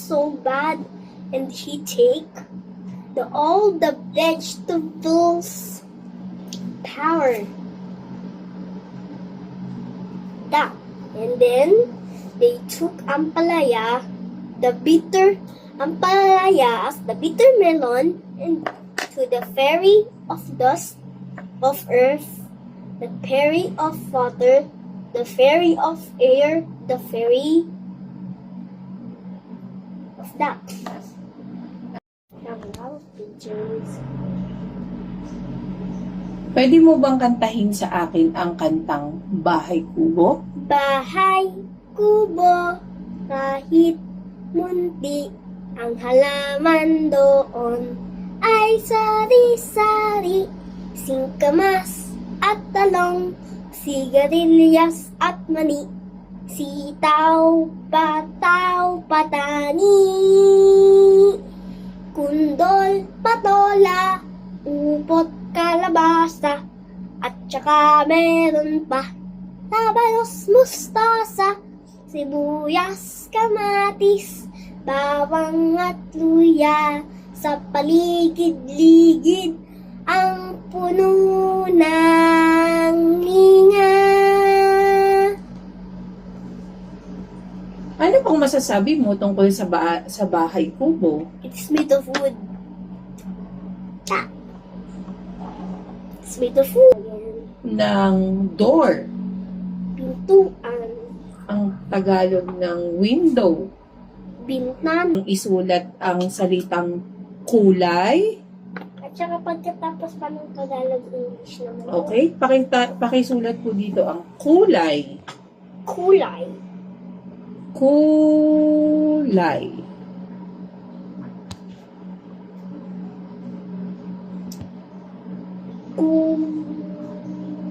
so bad, and he take all the vegetables power. That. And then they took ampalaya, the bitter ampalaya as the bitter melon, and to the fairy of dust, of earth, the fairy of water, the fairy of air, the fairy of that. Have a lot of pictures. Pwede mo bang kantahin sa akin ang kantang Bahay Kubo? Bahay kubo, kahit munti ang halaman doon ay sari-sari, singkamas at talong, sigarilyas at mani, sitaw, pataw, patani, kundol, patola, upot, kalabasa, at saka meron pa tabalos, mustasa, sibuyas, kamatis, bawang at luya, sa paligid-ligid ang puno ng linga. Ano pong masasabi mo tungkol sa Bahay Kubo? It's made of wood. Ah. It's made of wood. Ng door. Pintuan. Ang Tagalog ng window. Bintan. Isulat ang salitang kulay. At saka pagkatapos pa ng Tagalog-English naman. Okay? Pakisulat po dito ang kulay. Kulay. Kulay. Kulay.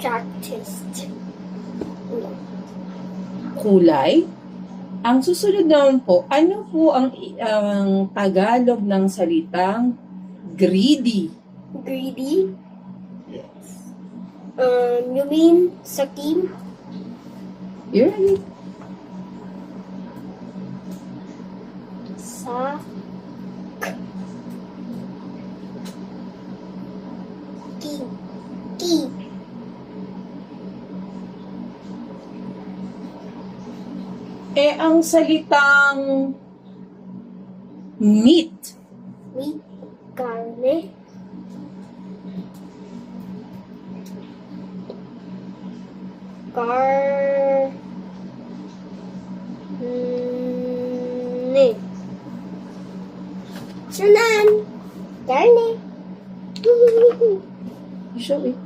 Practiced. Kulay. Ang susunod naman po, ano po ang Tagalog ng salitang greedy? Greedy. You mean sakim? You're right. Sa ki. Ang salitang meat. Meat. Karne. Karne. Sunan. Karne. You show it.